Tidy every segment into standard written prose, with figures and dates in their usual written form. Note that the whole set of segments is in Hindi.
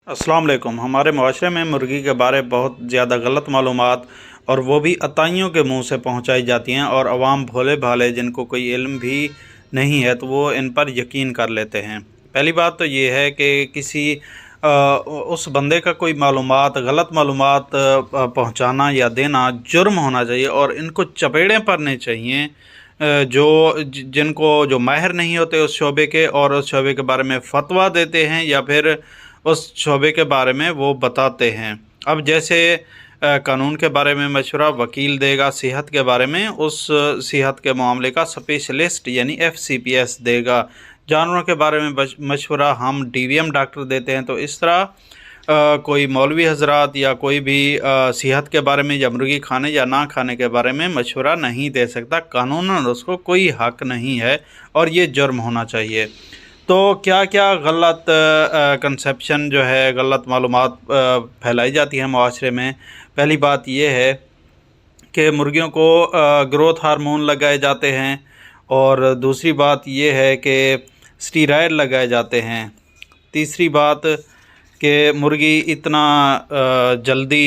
अस्सलाम वालेकुम। हमारे माशरे में मुर्गी के बारे बहुत ज़्यादा गलत मालूमात और वो भी अताइयों के मुंह से पहुंचाई जाती हैं और अवाम भोले भाले जिनको कोई इल्म भी नहीं है तो वो इन पर यकीन कर लेते हैं। पहली बात तो ये है कि किसी उस बंदे का कोई मालूमात गलत मालूमात पहुंचाना या देना जुर्म होना चाहिए और इनको चपेड़े पड़ने चाहिए। जिनको जो माहिर नहीं होते उस शोबे के और उस शोबे के बारे में फतवा देते हैं या फिर उस शोबे के बारे में वो बताते हैं। अब जैसे कानून के बारे में मशवरा वकील देगा, सेहत के बारे में उस सेहत के मामले का स्पेशलिस्ट यानी FCPS देगा, जानवरों के बारे में मशवरा हम DVM डॉक्टर देते हैं। तो इस तरह कोई मौलवी हजरात या कोई भी सेहत के बारे में या मुर्गी खाने या ना खाने के बारे में मशवरा नहीं दे सकता। कानूनन उसको कोई हक नहीं है और ये जुर्म होना चाहिए। तो क्या क्या गलत कंसेप्शन जो है, गलत मालूमात फैलाई जाती है माशरे में। पहली बात ये है कि मुर्गियों को ग्रोथ हार्मोन लगाए जाते हैं और दूसरी बात ये है कि स्टीरॉयड लगाए जाते हैं। तीसरी बात कि मुर्गी इतना जल्दी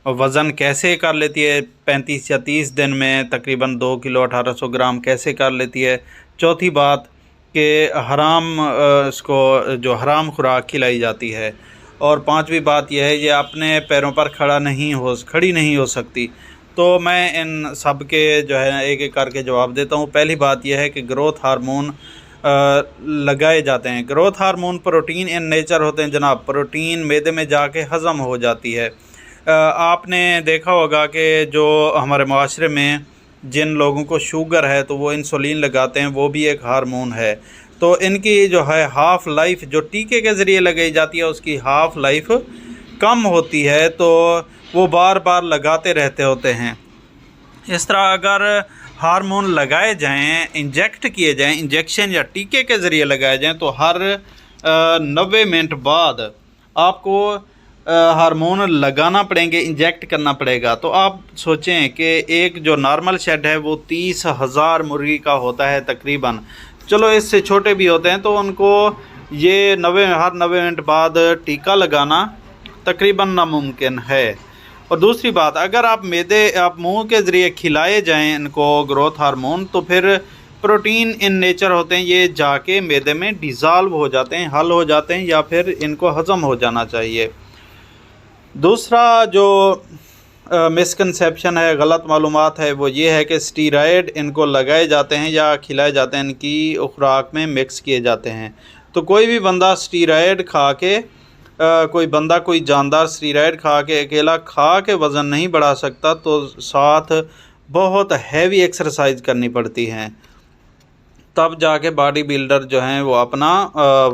वज़न कैसे कर लेती है, 35 या 30 दिन में तकरीबन 2 किलो 1800 ग्राम कैसे कर लेती है। चौथी बात कि हराम इसको जो हराम खुराक खिलाई जाती है। और पांचवी बात यह है ये अपने पैरों पर खड़ी नहीं हो सकती। तो मैं इन सब के जो है एक एक करके जवाब देता हूँ। पहली बात यह है कि ग्रोथ हार्मोन लगाए जाते हैं। Growth hormone protein in nature होते हैं जनाब। प्रोटीन मैदे में जाके हज़म हो जाती है। आपने देखा होगा कि जो हमारे माशरे में जिन लोगों को शुगर है तो वो इंसुलिन लगाते हैं, वो भी एक हार्मोन है। तो इनकी जो है हाफ़ लाइफ जो टीके के ज़रिए लगाई जाती है उसकी हाफ़ लाइफ कम होती है, तो वो बार बार लगाते रहते होते हैं। इस तरह अगर हार्मोन लगाए जाएं, इंजेक्ट किए जाएं, इंजेक्शन या टीके के ज़रिए लगाए जाएं तो हर 90 मिनट बाद आपको हार्मोन लगाना पड़ेंगे, इंजेक्ट करना पड़ेगा। तो आप सोचें कि एक जो नॉर्मल शेड है वो 30,000 मुर्गी का होता है तकरीबन, चलो इससे छोटे भी होते हैं, तो उनको ये हर 90 मिनट बाद टीका लगाना तकरीबन नामुमकिन है। और दूसरी बात, अगर आप मुंह के ज़रिए खिलाए जाएं इनको ग्रोथ हार्मोन तो फिर प्रोटीन इन नेचर होते हैं, ये जाके मैदे में डिज़ॉल्व हो जाते हैं, हल हो जाते हैं या फिर इनको हज़म हो जाना चाहिए। दूसरा जो मिसकंसेप्शन है, गलत मालूमात है, वो ये है कि स्टीरॉयड इनको लगाए जाते हैं या खिलाए जाते हैं, इनकी खुराक में मिक्स किए जाते हैं। तो कोई भी बंदा स्टीरॉयड खा के कोई जानदार स्टीरॉयड खा के अकेला खा के वज़न नहीं बढ़ा सकता, तो साथ बहुत हैवी एक्सरसाइज करनी पड़ती हैं, तब जाके बॉडी बिल्डर जो हैं वो अपना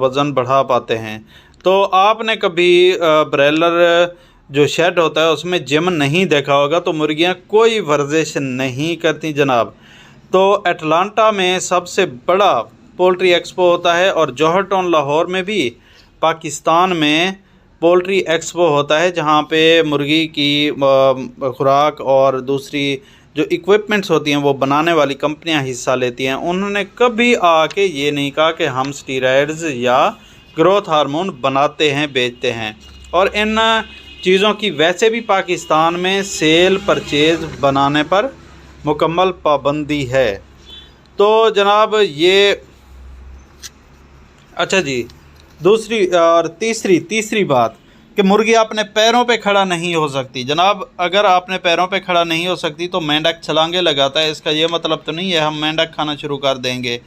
वज़न बढ़ा पाते हैं। तो आपने कभी ब्रॉयलर जो शेड होता है उसमें जिम नहीं देखा होगा, तो मुर्गियां कोई वर्जिश नहीं करती जनाब। तो अटलांटा में सबसे बड़ा पोल्ट्री एक्सपो होता है और जौहर टाउन लाहौर में भी पाकिस्तान में पोल्ट्री एक्सपो होता है, जहां पे मुर्गी की खुराक और दूसरी जो इक्विपमेंट्स होती हैं वो बनाने वाली कंपनियां हिस्सा लेती हैं। उन्होंने कभी आके ये नहीं कहा कि हम स्टीरॉयड्स या ग्रोथ हार्मोन बनाते हैं, बेचते हैं। और इन चीज़ों की वैसे भी पाकिस्तान में सेल परचेज बनाने पर मुकम्मल पाबंदी है। तो जनाब ये अच्छा जी, दूसरी और तीसरी बात कि मुर्गी अपने पैरों पे खड़ा नहीं हो सकती। जनाब अगर आपने पैरों पे खड़ा नहीं हो सकती तो मेंढक छलांगे लगाता है, इसका ये मतलब तो नहीं है हम मेंढक खाना शुरू कर देंगे।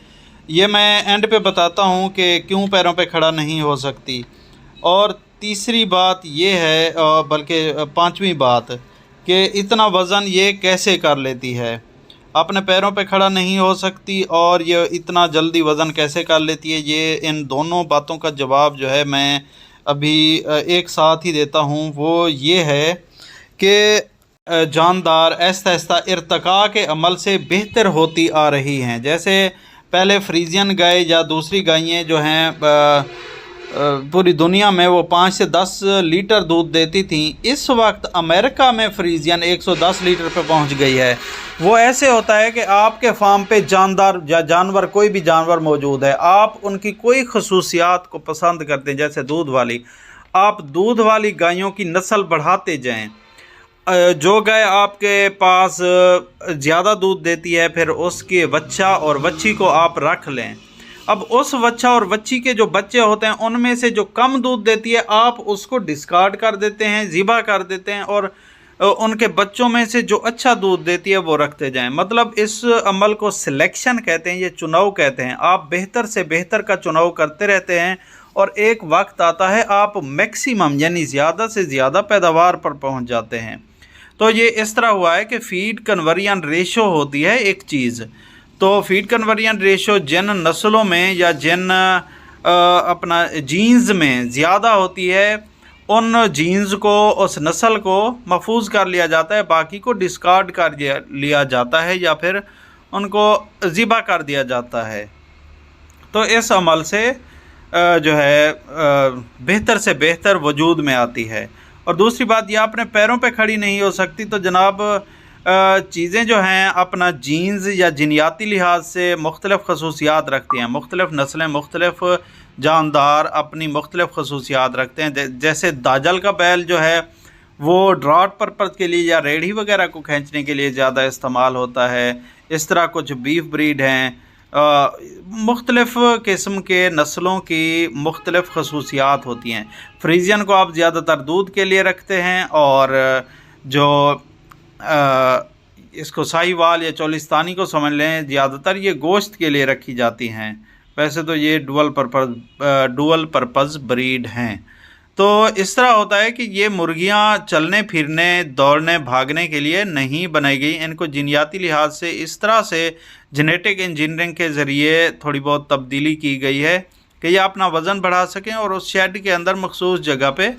ये मैं एंड पे बताता हूँ कि क्यों पैरों पे खड़ा नहीं हो सकती। और तीसरी बात ये है, बल्कि पांचवी बात, कि इतना वज़न ये कैसे कर लेती है। अपने पैरों पे खड़ा नहीं हो सकती और ये इतना जल्दी वज़न कैसे कर लेती है। ये इन दोनों बातों का जवाब जो है मैं अभी एक साथ ही देता हूँ। वो ये है कि जानदार आहिस्ता आहिस्ता इर्तिका के अमल से बेहतर होती आ रही हैं। जैसे पहले फ्रीजियन गाय या दूसरी गायें जो हैं पूरी दुनिया में वो 5 से 10 लीटर दूध देती थी, इस वक्त अमेरिका में फ्रीजियन 110 लीटर पे पहुंच गई है। वो ऐसे होता है कि आपके फार्म पे जानदार या जानवर कोई भी जानवर मौजूद है, आप उनकी कोई खसूसियात को पसंद करते हैं, जैसे दूध वाली, आप दूध वाली गायों की नस्ल बढ़ाते जाएं। जो गाय आपके पास ज़्यादा दूध देती है, फिर उसके बच्चा और बच्ची को आप रख लें। अब उस बच्चा और बच्ची के जो बच्चे होते हैं उनमें से जो कम दूध देती है आप उसको डिस्कार्ड कर देते हैं, ज़िबा कर देते हैं, और उनके बच्चों में से जो अच्छा दूध देती है वो रखते जाएं। मतलब इस अमल को सिलेक्शन कहते हैं, ये चुनाव कहते हैं। आप बेहतर से बेहतर का चुनाव करते रहते हैं और एक वक्त आता है आप मैक्सिमम यानी ज़्यादा से ज़्यादा पैदावार पर पहुंच जाते हैं। तो ये इस तरह हुआ है कि फीड कन्वर्जन रेशो होती है एक चीज़। तो फीड कन्वर्जन रेशो जिन नस्लों में या जिन अपना जीन्स में ज़्यादा होती है उन जीन्स को, उस नस्ल को महफूज कर लिया जाता है, बाकी को डिस्कार्ड कर लिया जाता है या फिर उनको ज़िबा कर दिया जाता है। तो इस अमल से जो है बेहतर से बेहतर वजूद में आती है। और दूसरी बात, यह अपने पैरों पे खड़ी नहीं हो सकती। तो जनाब चीज़ें जो हैं अपना जीन्स या जिनियाती लिहाज से मुख्तलिफ़ खसूसियात रखती हैं। मुख्तलिफ़ नस्लें मुख्तलिफ़ जानदार अपनी मुख्तलिफ़ खसूसियात रखते हैं। जैसे दाजल का बैल जो है वो ड्राट पर्पज़ के लिए या रेढ़ी वगैरह को खींचने के लिए ज़्यादा इस्तेमाल होता है। इस तरह कुछ बीफ ब्रीड हैं, मुख्तलिफ़ किस्म के नस्लों की मुख्तलिफ़ खसूसियात होती हैं। फ्रीजियन को आप ज़्यादातर दूध के लिए रखते हैं और जो इसको साहिवाल या चोलिस्तानी को समझ लें, ज़्यादातर ये गोश्त के लिए रखी जाती हैं। वैसे तो ये डुअल पर्पज़ ब्रीड हैं। तो इस तरह होता है कि ये मुर्गियां चलने फिरने, दौड़ने, भागने के लिए नहीं बनाई गई। इनको जिनियाती लिहाज से इस तरह से जेनेटिक इंजीनियरिंग के ज़रिए थोड़ी बहुत तब्दीली की गई है कि ये अपना वज़न बढ़ा सकें और उस शेड के अंदर मखसूस जगह पे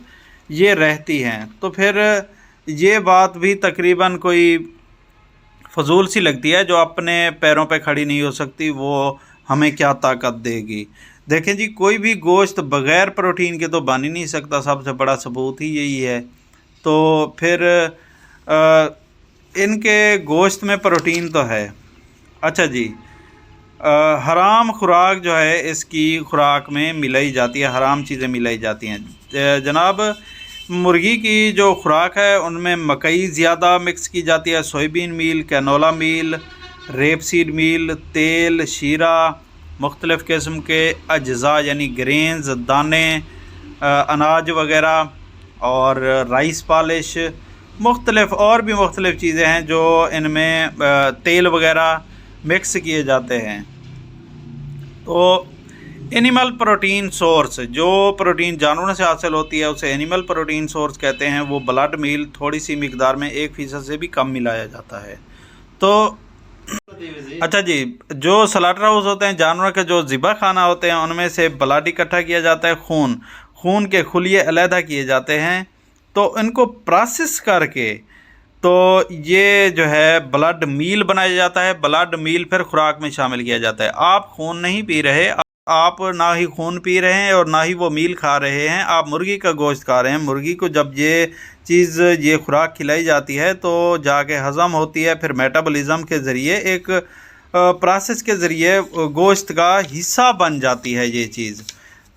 ये रहती हैं। तो फिर ये बात भी तकरीबन कोई फजूल सी लगती है, जो अपने पैरों पे खड़ी नहीं हो सकती वो हमें क्या ताकत देगी। देखें जी, कोई भी गोश्त बग़ैर प्रोटीन के तो बन ही नहीं सकता, सबसे बड़ा सबूत ही यही है। तो फिर इनके गोश्त में प्रोटीन तो है। अच्छा जी, हराम खुराक जो है इसकी खुराक में मिलाई जाती है, हराम चीज़ें मिलाई जाती हैं। जनाब मुर्गी की जो खुराक है उनमें मकई ज़्यादा मिक्स की जाती है, सोयाबीन मील, कैनोला मील, रेपसीड मील, तेल, शीरा, मुख्तलिफ़ किस्म के अज्जा यानी ग्रेन्स, दाने, अनाज वगैरह और राइस पॉलिश, मुख्तलिफ़ और भी मुख्तलिफ़ चीज़ें हैं जो इनमें तेल वगैरह मिक्स किए जाते हैं। तो एनिमल प्रोटीन सोर्स, जो प्रोटीन जानवरों से हासिल होती है उसे एनिमल प्रोटीन सोर्स कहते हैं। वो ब्लड मील थोड़ी सी मिकदार में 1% से भी कम मिलाया जाता है। तो अच्छा जी, जो स्लाटर हाउस होते हैं, जानवर के जो ज़िबा खाना होते हैं, उनमें से ब्लड इकट्ठा किया जाता है, खून के खुलिये अलहदा किए जाते हैं। तो इनको प्रोसेस करके तो ये जो है ब्लड मील बनाया जाता है। ब्लड मील फिर खुराक में शामिल किया जाता है। आप खून नहीं पी रहे, आप ना ही खून पी रहे हैं और ना ही वो मील खा रहे हैं, आप मुर्गी का गोश्त खा रहे हैं। मुर्गी को जब ये खुराक खिलाई जाती है तो जाके हज़म होती है, फिर मेटाबॉलिज्म के ज़रिए एक प्रोसेस के ज़रिए गोश्त का हिस्सा बन जाती है ये चीज़।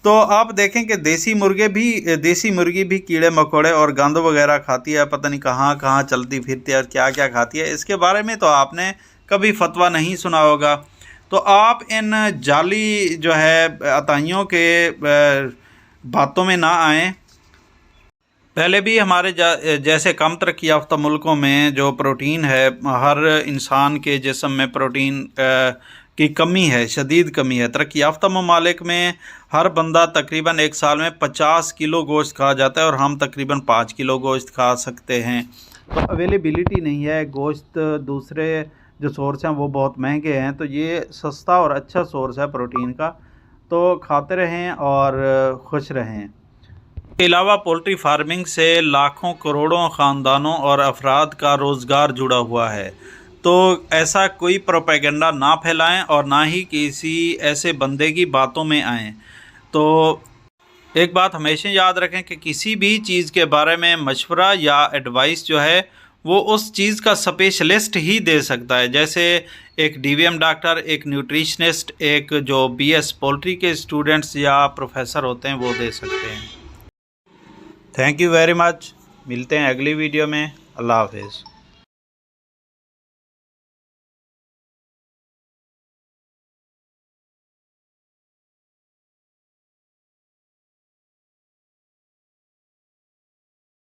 तो आप देखें कि देसी मुर्गी भी कीड़े मकोड़े और गंद वगैरह खाती है, पता नहीं कहाँ कहाँ चलती फिरती है और क्या क्या खाती है। इसके बारे में तो आपने कभी फतवा नहीं सुना होगा। तो आप इन जाली जो है अताइयों के बातों में ना आएँ। पहले भी हमारे जैसे कम तरक्की याफ्ता मुल्कों में जो प्रोटीन है, हर इंसान के जिस्म में प्रोटीन की कमी है, शदीद कमी है। तरक्की याफ्ता ममालिक में हर बंदा तकरीबन एक साल में 50 किलो गोश्त खा जाता है और हम तकरीबन 5 किलो गोश्त खा सकते हैं। तो अवेलेबिलिटी नहीं है गोश्त, दूसरे जो सोर्स हैं वो बहुत महंगे हैं। तो ये सस्ता और अच्छा सोर्स है प्रोटीन का, तो खाते रहें और खुश रहें। इसके अलावा पोल्ट्री फार्मिंग से लाखों करोड़ों ख़ानदानों और अफराद का रोज़गार जुड़ा हुआ है। तो ऐसा कोई प्रोपेगेंडा ना फैलाएं और ना ही किसी ऐसे बंदे की बातों में आएं। तो एक बात हमेशा याद रखें कि किसी भी चीज़ के बारे में मशवरा या एडवाइस जो है वो उस चीज़ का स्पेशलिस्ट ही दे सकता है। जैसे एक DVM डॉक्टर, एक न्यूट्रिशनिस्ट, एक जो BS पोल्ट्री के स्टूडेंट्स या प्रोफेसर होते हैं वो दे सकते हैं। Thank you very much. मिलते हैं अगली वीडियो में। अल्लाह हाफिज़।